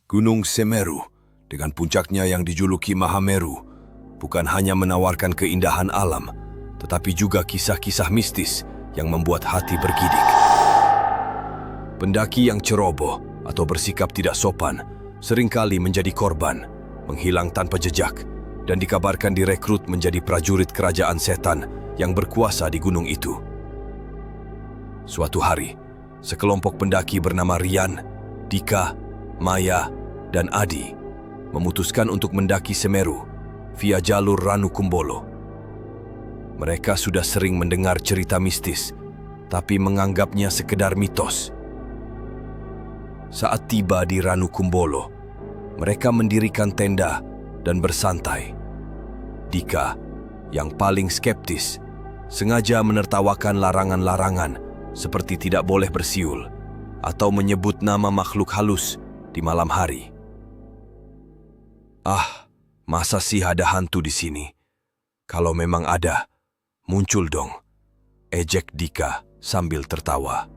Gunung Semeru, dengan puncaknya yang dijuluki Mahameru, bukan hanya menawarkan keindahan alam, tetapi juga kisah-kisah mistis yang membuat hati bergidik. Pendaki yang ceroboh atau bersikap tidak sopan seringkali menjadi korban, menghilang tanpa jejak, dan dikabarkan direkrut menjadi prajurit kerajaan setan yang berkuasa di gunung itu. Suatu hari, sekelompok pendaki bernama Rian, Dika, Maya, dan Adi memutuskan untuk mendaki Semeru via jalur Ranukumbolo. Mereka sudah sering mendengar cerita mistis, tapi menganggapnya sekedar mitos. Saat tiba di Ranukumbolo, mereka mendirikan tenda dan bersantai. Dika, yang paling skeptis, sengaja menertawakan larangan-larangan seperti tidak boleh bersiul atau menyebut nama makhluk halus di malam hari. "Ah, masa sih ada hantu di sini? Kalau memang ada, muncul dong," ejek Dika sambil tertawa.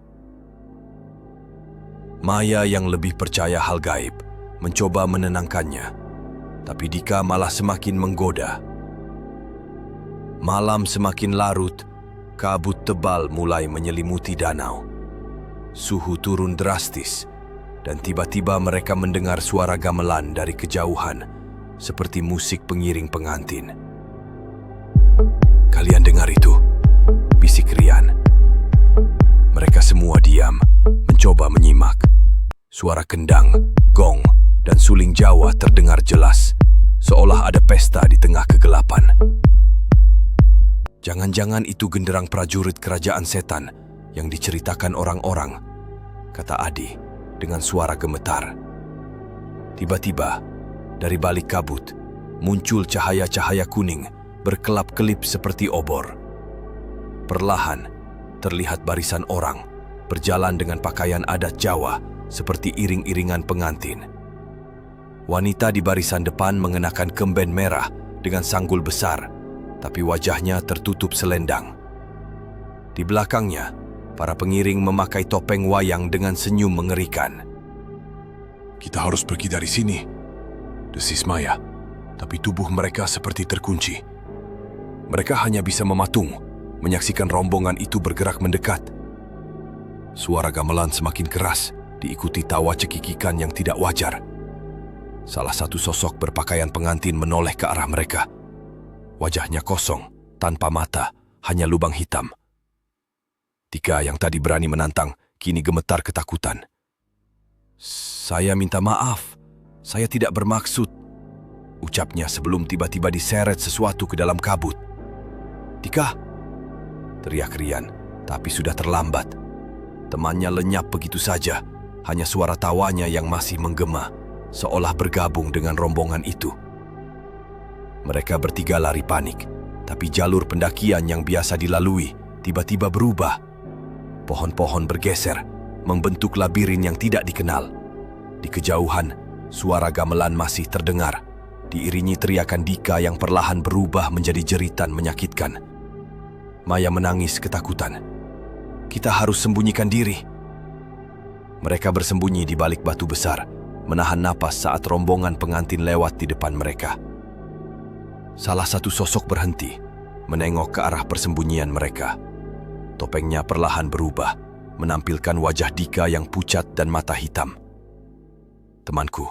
Maya yang lebih percaya hal gaib mencoba menenangkannya, tapi Dika malah semakin menggoda. Malam semakin larut, kabut tebal mulai menyelimuti danau. Suhu turun drastis, dan tiba-tiba mereka mendengar suara gamelan dari kejauhan, seperti musik pengiring pengantin. "Kalian dengar itu?" bisik Rian. Mereka semua diam, mencoba menyimak. Suara kendang, gong, dan suling Jawa terdengar jelas, seolah ada pesta di tengah kegelapan. "Jangan-jangan itu genderang prajurit kerajaan setan yang diceritakan orang-orang," kata Adi dengan suara gemetar. Tiba-tiba, dari balik kabut, muncul cahaya-cahaya kuning berkelap-kelip seperti obor. Perlahan, terlihat barisan orang berjalan dengan pakaian adat Jawa seperti iring-iringan pengantin. Wanita di barisan depan mengenakan kemben merah dengan sanggul besar, tapi wajahnya tertutup selendang. Di belakangnya, para pengiring memakai topeng wayang dengan senyum mengerikan. "Kita harus pergi dari sini," desis Maya, tapi tubuh mereka seperti terkunci. Mereka hanya bisa mematung, menyaksikan rombongan itu bergerak mendekat. Suara gamelan semakin keras, diikuti tawa cekikikan yang tidak wajar. Salah satu sosok berpakaian pengantin menoleh ke arah mereka. Wajahnya kosong, tanpa mata, hanya lubang hitam. Dika yang tadi berani menantang, kini gemetar ketakutan. "Saya minta maaf, saya tidak bermaksud," ucapnya sebelum tiba-tiba diseret sesuatu ke dalam kabut. "Dika!" teriak Rian, tapi sudah terlambat. Temannya lenyap begitu saja, hanya suara tawanya yang masih menggema, seolah bergabung dengan rombongan itu. Mereka bertiga lari panik, tapi jalur pendakian yang biasa dilalui tiba-tiba berubah. Pohon-pohon bergeser, membentuk labirin yang tidak dikenal. Di kejauhan, suara gamelan masih terdengar, diiringi teriakan Dika yang perlahan berubah menjadi jeritan menyakitkan. Maya menangis ketakutan. "Kita harus sembunyikan diri." Mereka bersembunyi di balik batu besar, menahan napas saat rombongan pengantin lewat di depan mereka. Salah satu sosok berhenti, menengok ke arah persembunyian mereka. Topengnya perlahan berubah, menampilkan wajah Dika yang pucat dan mata hitam. "Temanku,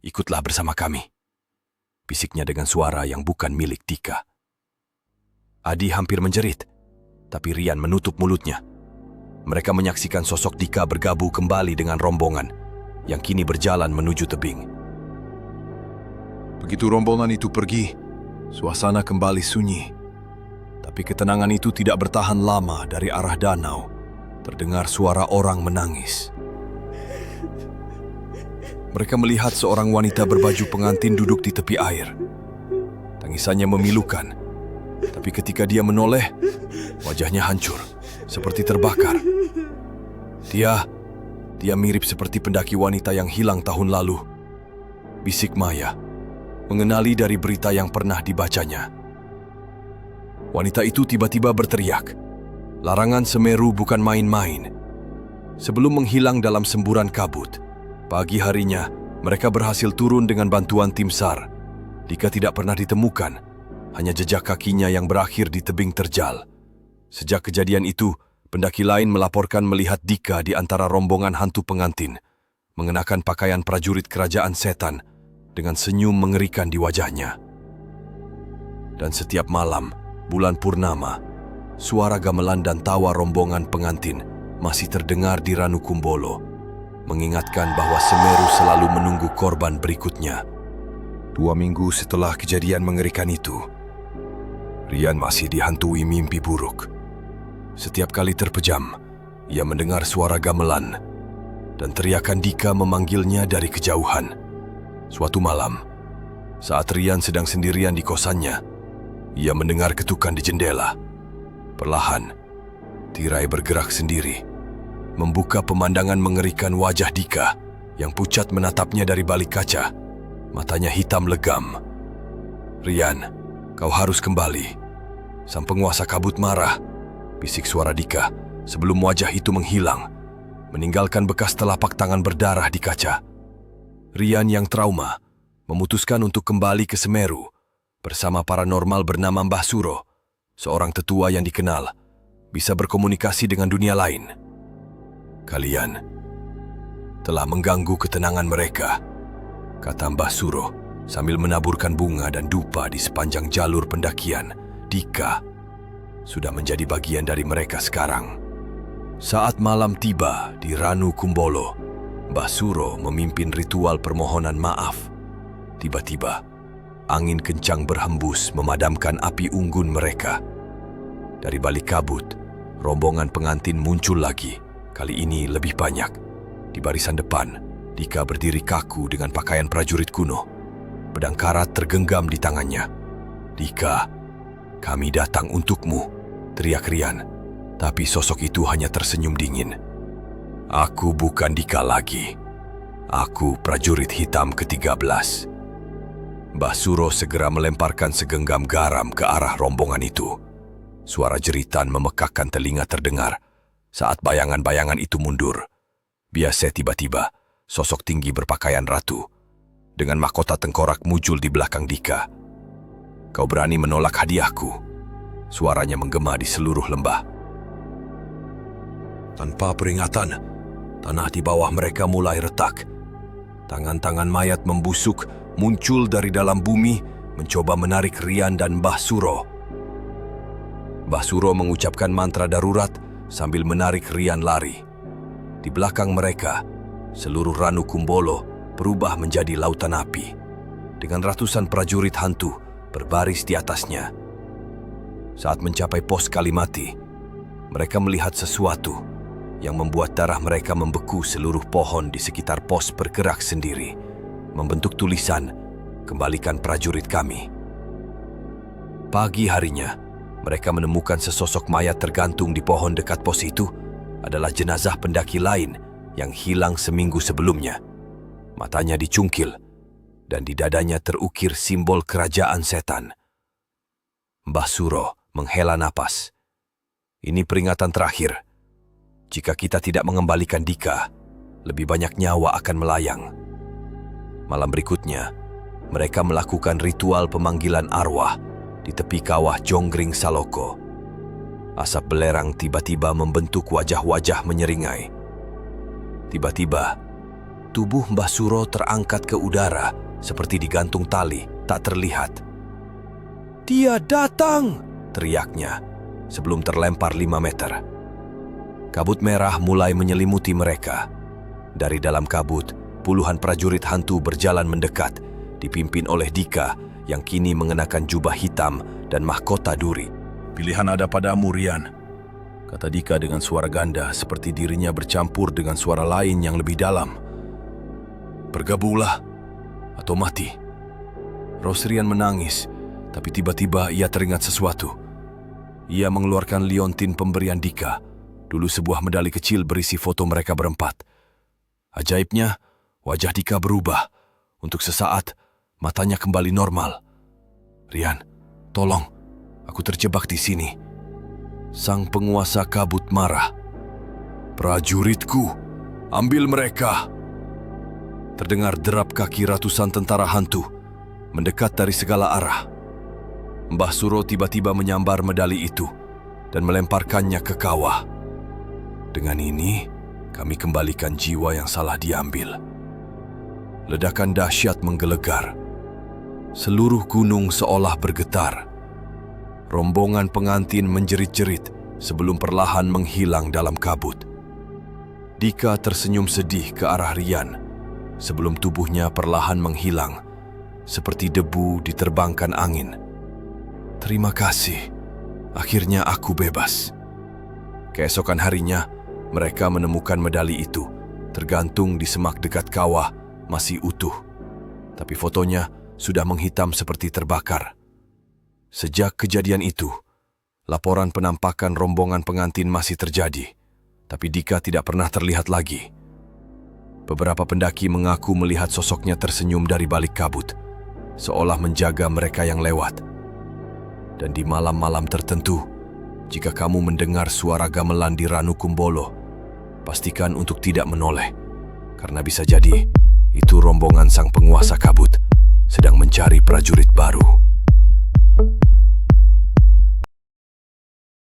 ikutlah bersama kami," bisiknya dengan suara yang bukan milik Dika. Adi hampir menjerit, tapi Rian menutup mulutnya. Mereka menyaksikan sosok Dika bergabung kembali dengan rombongan yang kini berjalan menuju tebing. Begitu rombongan itu pergi, suasana kembali sunyi. Tapi ketenangan itu tidak bertahan lama. Dari arah danau terdengar suara orang menangis. Mereka melihat seorang wanita berbaju pengantin duduk di tepi air. Tangisannya memilukan, tapi ketika dia menoleh, wajahnya hancur, seperti terbakar. Dia mirip seperti pendaki wanita yang hilang tahun lalu, bisik Maya, mengenali dari berita yang pernah dibacanya. Wanita itu tiba-tiba berteriak, "Larangan Semeru bukan main-main." Sebelum menghilang dalam semburan kabut, pagi harinya Mereka berhasil turun dengan bantuan tim SAR. Dika tidak pernah ditemukan, hanya jejak kakinya yang berakhir di tebing terjal. Sejak kejadian itu, pendaki lain melaporkan melihat Dika di antara rombongan hantu pengantin, mengenakan pakaian prajurit kerajaan setan dengan senyum mengerikan di wajahnya. Dan setiap malam, bulan purnama, suara gamelan dan tawa rombongan pengantin masih terdengar di Ranu Kumbolo, mengingatkan bahwa Semeru selalu menunggu korban berikutnya. 2 minggu setelah kejadian mengerikan itu, Rian masih dihantui mimpi buruk. Setiap kali terpejam, ia mendengar suara gamelan dan teriakan Dika memanggilnya dari kejauhan. Suatu malam, saat Rian sedang sendirian di kosannya, ia mendengar ketukan di jendela. Perlahan, tirai bergerak sendiri, membuka pemandangan mengerikan wajah Dika yang pucat menatapnya dari balik kaca. Matanya hitam legam. "Rian, kau harus kembali. Sang penguasa kabut marah," bisik suara Dika sebelum wajah itu menghilang, meninggalkan bekas telapak tangan berdarah di kaca. Rian yang trauma memutuskan untuk kembali ke Semeru bersama paranormal bernama Mbah Suro, seorang tetua yang dikenal bisa berkomunikasi dengan dunia lain. "Kalian telah mengganggu ketenangan mereka," kata Mbah Suro sambil menaburkan bunga dan dupa di sepanjang jalur pendakian. "Dika sudah menjadi bagian dari mereka sekarang." Saat malam tiba di Ranu Kumbolo, Mbah Suro memimpin ritual permohonan maaf. Tiba-tiba, angin kencang berhembus memadamkan api unggun mereka. Dari balik kabut, rombongan pengantin muncul lagi, kali ini lebih banyak. Di barisan depan, Dika berdiri kaku dengan pakaian prajurit kuno. Pedang karat tergenggam di tangannya. "Dika, kami datang untukmu," teriak Rian. Tapi sosok itu hanya tersenyum dingin. "Aku bukan Dika lagi. Aku prajurit hitam ke-13. Mbah Suro segera melemparkan segenggam garam ke arah rombongan itu. Suara jeritan memekakkan telinga terdengar saat bayangan-bayangan itu mundur. Biasa tiba-tiba, sosok tinggi berpakaian ratu dengan mahkota tengkorak muncul di belakang Dika. "Kau berani menolak hadiahku?" Suaranya menggema di seluruh lembah. Tanpa peringatan, tanah di bawah mereka mulai retak. Tangan-tangan mayat membusuk muncul dari dalam bumi, mencoba menarik Rian dan Mbah Suro. Mbah Suro mengucapkan mantra darurat sambil menarik Rian lari. Di belakang mereka, seluruh Ranu Kumbolo berubah menjadi lautan api, dengan ratusan prajurit hantu berbaris di atasnya. Saat mencapai pos Kalimati, mereka melihat sesuatu yang membuat darah mereka membeku. Seluruh pohon di sekitar pos bergerak sendiri, membentuk tulisan, "Kembalikan prajurit kami." Pagi harinya, mereka menemukan sesosok mayat tergantung di pohon dekat pos itu. Adalah jenazah pendaki lain yang hilang seminggu sebelumnya. Matanya dicungkil, dan di dadanya terukir simbol kerajaan setan. Mbah Suro menghela napas. "Ini peringatan terakhir. Jika kita tidak mengembalikan Dika, lebih banyak nyawa akan melayang." Malam berikutnya, mereka melakukan ritual pemanggilan arwah di tepi kawah Jonggring Saloko. Asap belerang tiba-tiba membentuk wajah-wajah menyeringai. Tiba-tiba, tubuh Mbah Suro terangkat ke udara seperti digantung tali, tak terlihat. "Dia datang!" teriaknya sebelum terlempar 5 meter. Kabut merah mulai menyelimuti mereka. Dari dalam kabut, puluhan prajurit hantu berjalan mendekat, dipimpin oleh Dika yang kini mengenakan jubah hitam dan mahkota duri. "Pilihan ada padamu, Rian," kata Dika dengan suara ganda seperti dirinya bercampur dengan suara lain yang lebih dalam. "Bergabunglah atau mati." Rosrian menangis, tapi tiba-tiba ia teringat sesuatu. Ia mengeluarkan liontin pemberian Dika, dulu sebuah medali kecil berisi foto mereka berempat. Ajaibnya, wajah Dika berubah. Untuk sesaat, matanya kembali normal. "Rian, tolong. Aku terjebak di sini." Sang penguasa kabut marah. "Prajuritku, ambil mereka." terdengar derap kaki ratusan tentara hantu mendekat dari segala arah. Mbah Suro tiba-tiba menyambar medali itu dan melemparkannya ke kawah. Dengan ini, kami kembalikan jiwa yang salah diambil. Ledakan dahsyat menggelegar. Seluruh gunung seolah bergetar. Rombongan pengantin menjerit-jerit sebelum perlahan menghilang dalam kabut. Dika tersenyum sedih ke arah Rian sebelum tubuhnya perlahan menghilang seperti debu diterbangkan angin. Terima kasih, akhirnya aku bebas. Keesokan harinya, mereka menemukan medali itu tergantung di semak dekat kawah, masih utuh. Tapi fotonya sudah menghitam seperti terbakar. Sejak kejadian itu, laporan penampakan rombongan pengantin masih terjadi, tapi Dika tidak pernah terlihat lagi. Beberapa pendaki mengaku melihat sosoknya tersenyum dari balik kabut, seolah menjaga mereka yang lewat. Dan di malam-malam tertentu, jika kamu mendengar suara gamelan di Ranu Kumbolo, pastikan untuk tidak menoleh, karena bisa jadi itu rombongan sang penguasa kabut sedang mencari prajurit baru.